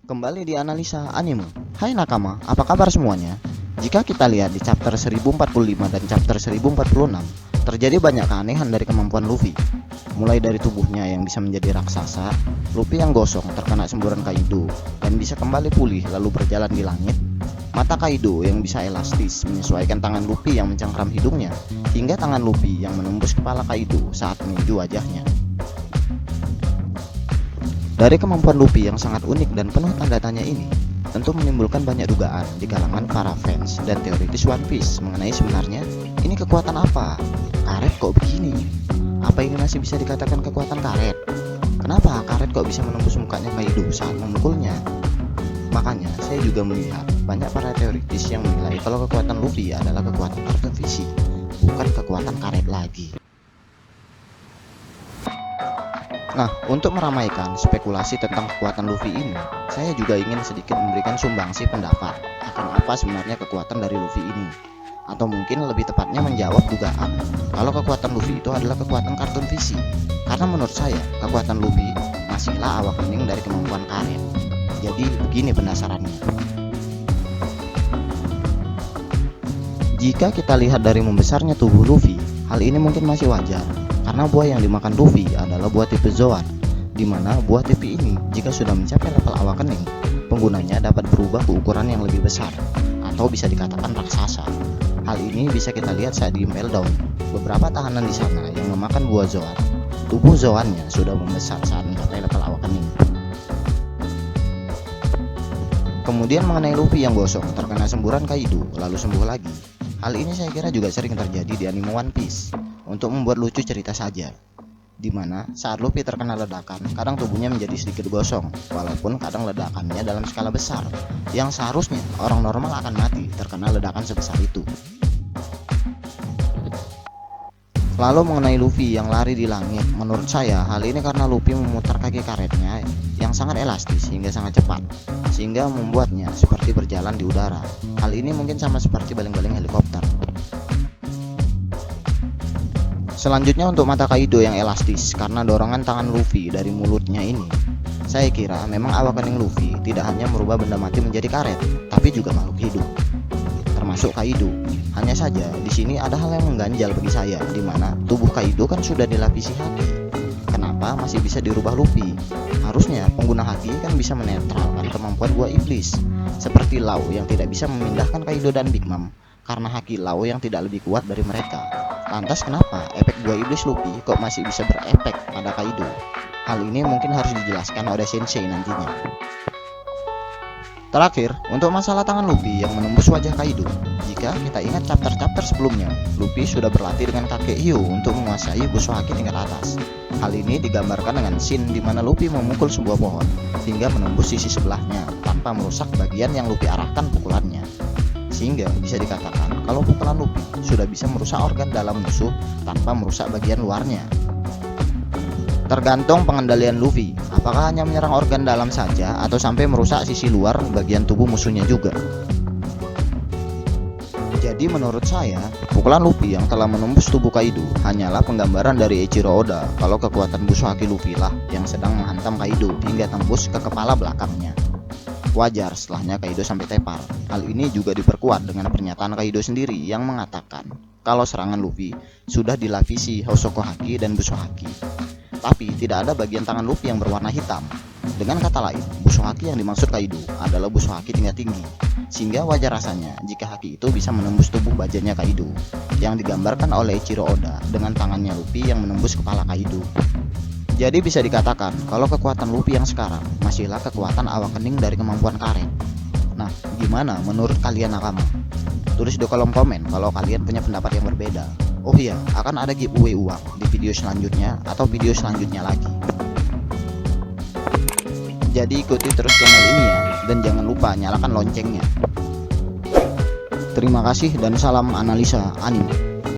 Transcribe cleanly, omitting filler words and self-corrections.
Kembali di analisa anime. Hai nakama, apa kabar semuanya? Jika kita lihat di chapter 1045 dan chapter 1046, terjadi banyak keanehan dari kemampuan Luffy. Mulai dari tubuhnya yang bisa menjadi raksasa, Luffy yang gosong terkena semburan Kaido dan bisa kembali pulih lalu berjalan di langit, mata Kaido yang bisa elastis menyesuaikan tangan Luffy yang mencengkram hidungnya, hingga tangan Luffy yang menembus kepala Kaido saat menuju wajahnya. Dari kemampuan Luffy yang sangat unik dan penuh tanda tanya ini, tentu menimbulkan banyak dugaan di kalangan para fans dan teoritis One Piece mengenai sebenarnya ini kekuatan apa? Karet kok begini? Apa ini masih bisa dikatakan kekuatan karet? Kenapa karet kok bisa menembus mukanya Kaido saat memukulnya? Makanya saya juga melihat banyak para teoritis yang menilai kalau kekuatan Luffy adalah kekuatan kartun visi, bukan kekuatan karet lagi. Nah, untuk meramaikan spekulasi tentang kekuatan Luffy ini, saya juga ingin sedikit memberikan sumbangsi pendapat akan apa sebenarnya kekuatan dari Luffy ini. Atau mungkin lebih tepatnya menjawab dugaan kalau kekuatan Luffy itu adalah kekuatan kartun visi. Karena menurut saya, kekuatan Luffy masihlah awak kening dari kemampuan karet. Jadi begini pendasarannya. Jika kita lihat dari membesarnya tubuh Luffy, hal ini mungkin masih wajar. Karena buah yang dimakan Luffy adalah buah tipe Zoan, di mana buah tipe ini jika sudah mencapai level awakening, penggunanya dapat berubah ke ukuran yang lebih besar, atau bisa dikatakan raksasa. Hal ini bisa kita lihat saat di Impel Down. Beberapa tahanan di sana yang memakan buah Zoan, tubuh Zoannya sudah membesar saat mencapai level awakening. Kemudian mengenai Luffy yang gosong terkena semburan Kaido lalu sembuh lagi. Hal ini saya kira juga sering terjadi di anime One Piece. Untuk membuat lucu cerita saja, dimana saat Luffy terkena ledakan, kadang tubuhnya menjadi sedikit gosong, walaupun kadang ledakannya dalam skala besar, yang seharusnya orang normal akan mati terkena ledakan sebesar itu. Lalu mengenai Luffy yang lari di langit, menurut saya hal ini karena Luffy memutar kaki karetnya yang sangat elastis hingga sangat cepat, sehingga membuatnya seperti berjalan di udara. Hal ini mungkin sama seperti baling-baling helikopter. Selanjutnya untuk mata Kaido yang elastis karena dorongan tangan Luffy dari mulutnya ini. Saya kira memang awakening Luffy tidak hanya merubah benda mati menjadi karet, tapi juga makhluk hidup, termasuk Kaido. Hanya saja di sini ada hal yang mengganjal bagi saya, di mana tubuh Kaido kan sudah dilapisi haki. Kenapa masih bisa dirubah Luffy? Harusnya pengguna haki kan bisa menetralkan kemampuan buah iblis, seperti Law yang tidak bisa memindahkan Kaido dan Big Mom karena haki Law yang tidak lebih kuat dari mereka. Lantas kenapa efek buah iblis Luffy kok masih bisa berefek pada Kaido? Hal ini mungkin harus dijelaskan oleh Sensei nantinya. Terakhir, untuk masalah tangan Luffy yang menembus wajah Kaido. Jika kita ingat chapter-chapter sebelumnya, Luffy sudah berlatih dengan kakek Hyo untuk menguasai Busho Haki tingkat atas. Hal ini digambarkan dengan scene di mana Luffy memukul sebuah pohon hingga menembus sisi sebelahnya tanpa merusak bagian yang Luffy arahkan pukulannya. Sehingga bisa dikatakan kalau pukulan Luffy sudah bisa merusak organ dalam musuh tanpa merusak bagian luarnya. Tergantung pengendalian Luffy, apakah hanya menyerang organ dalam saja atau sampai merusak sisi luar bagian tubuh musuhnya juga. Jadi menurut saya, pukulan Luffy yang telah menembus tubuh Kaido hanyalah penggambaran dari Eiichiro Oda kalau kekuatan Busho Haki Luffy lah yang sedang menghantam Kaido hingga tembus ke kepala belakangnya. Wajar setelahnya Kaido sampai tepar. Hal ini juga diperkuat dengan pernyataan Kaido sendiri yang mengatakan kalau serangan Luffy sudah dilapisi Hosoku Haki dan Busho Haki, tapi tidak ada bagian tangan Luffy yang berwarna hitam. Dengan kata lain, Busho Haki yang dimaksud Kaido adalah Busho Haki tingkat tinggi, sehingga wajar rasanya jika haki itu bisa menembus tubuh bajanya Kaido, yang digambarkan oleh Eiichiro Oda dengan tangannya Luffy yang menembus kepala Kaido. Jadi bisa dikatakan kalau kekuatan Luffy yang sekarang masihlah kekuatan awakening dari kemampuan karet. Nah, gimana menurut kalian nakama? Tulis di kolom komen kalau kalian punya pendapat yang berbeda. Oh iya, akan ada giveaway uang di video selanjutnya atau video selanjutnya lagi. Jadi ikuti terus channel ini ya, dan jangan lupa nyalakan loncengnya. Terima kasih dan salam analisa anime.